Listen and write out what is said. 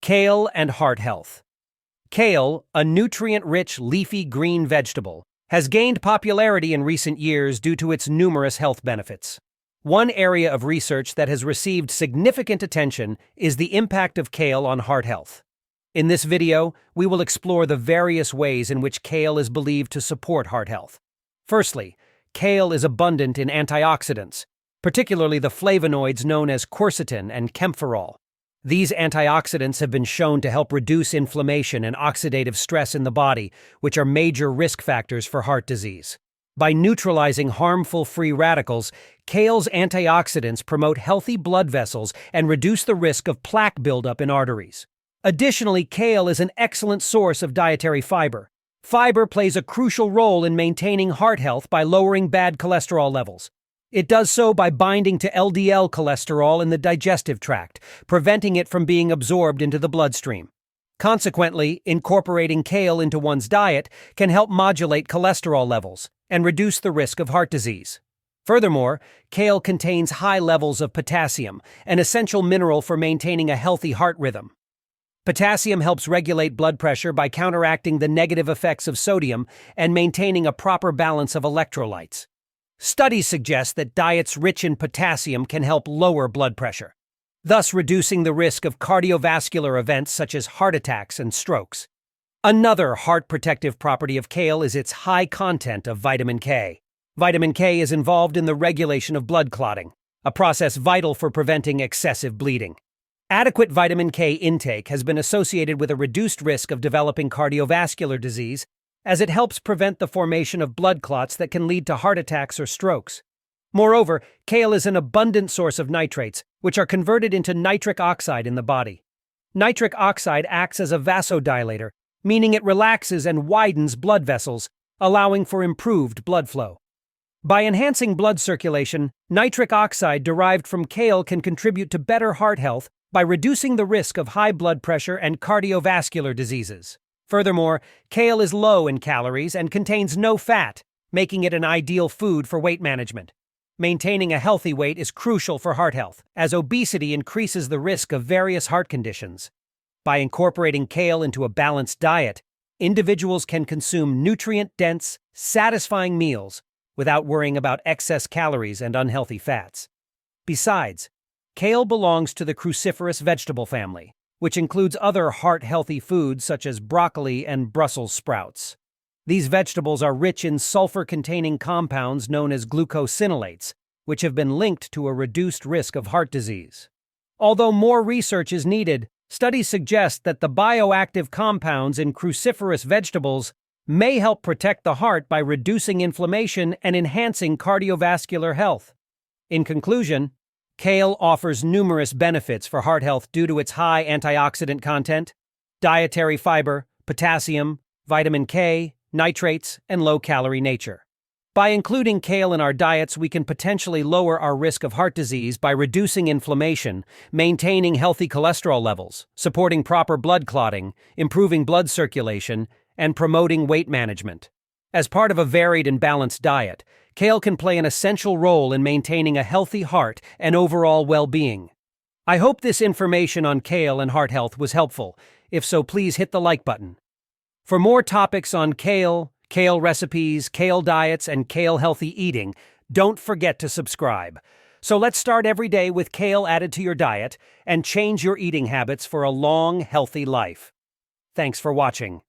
Kale and Heart Health. Kale, a nutrient-rich leafy green vegetable, has gained popularity in recent years due to its numerous health benefits. One area of research that has received significant attention is the impact of kale on heart health. In this video, we will explore the various ways in which kale is believed to support heart health. Firstly, kale is abundant in antioxidants, particularly the flavonoids known as quercetin and camphorol. These antioxidants have been shown to help reduce inflammation and oxidative stress in the body, which are major risk factors for heart disease. By neutralizing harmful free radicals, kale's antioxidants promote healthy blood vessels and reduce the risk of plaque buildup in arteries. Additionally, kale is an excellent source of dietary fiber. Fiber plays a crucial role in maintaining heart health by lowering bad cholesterol levels. It does so by binding to LDL cholesterol in the digestive tract, preventing it from being absorbed into the bloodstream. Consequently, incorporating kale into one's diet can help modulate cholesterol levels and reduce the risk of heart disease. Furthermore, kale contains high levels of potassium, an essential mineral for maintaining a healthy heart rhythm. Potassium helps regulate blood pressure by counteracting the negative effects of sodium and maintaining a proper balance of electrolytes. Studies suggest that diets rich in potassium can help lower blood pressure, thus reducing the risk of cardiovascular events such as heart attacks and strokes. Another heart protective property of kale is its high content of vitamin K. Vitamin K is involved in the regulation of blood clotting, a process vital for preventing excessive bleeding. Adequate vitamin K intake has been associated with a reduced risk of developing cardiovascular disease, as it helps prevent the formation of blood clots that can lead to heart attacks or strokes. Moreover, kale is an abundant source of nitrates, which are converted into nitric oxide in the body. Nitric oxide acts as a vasodilator, meaning it relaxes and widens blood vessels, allowing for improved blood flow. By enhancing blood circulation, nitric oxide derived from kale can contribute to better heart health by reducing the risk of high blood pressure and cardiovascular diseases. Furthermore, kale is low in calories and contains no fat, making it an ideal food for weight management. Maintaining a healthy weight is crucial for heart health, as obesity increases the risk of various heart conditions. By incorporating kale into a balanced diet, individuals can consume nutrient-dense, satisfying meals without worrying about excess calories and unhealthy fats. Besides, kale belongs to the cruciferous vegetable family, which includes other heart-healthy foods such as broccoli and Brussels sprouts. These vegetables are rich in sulfur-containing compounds known as glucosinolates, which have been linked to a reduced risk of heart disease. Although more research is needed, studies suggest that the bioactive compounds in cruciferous vegetables may help protect the heart by reducing inflammation and enhancing cardiovascular health. In conclusion, kale offers numerous benefits for heart health due to its high antioxidant content, dietary fiber, potassium, vitamin K, nitrates, and low-calorie nature. By including kale in our diets, we can potentially lower our risk of heart disease by reducing inflammation, maintaining healthy cholesterol levels, supporting proper blood clotting, improving blood circulation, and promoting weight management. As part of a varied and balanced diet, kale can play an essential role in maintaining a healthy heart and overall well-being. I hope this information on kale and heart health was helpful. If so, please hit the like button. For more topics on kale, kale recipes, kale diets, and kale healthy eating, don't forget to subscribe. So let's start every day with kale added to your diet and change your eating habits for a long, healthy life. Thanks for watching.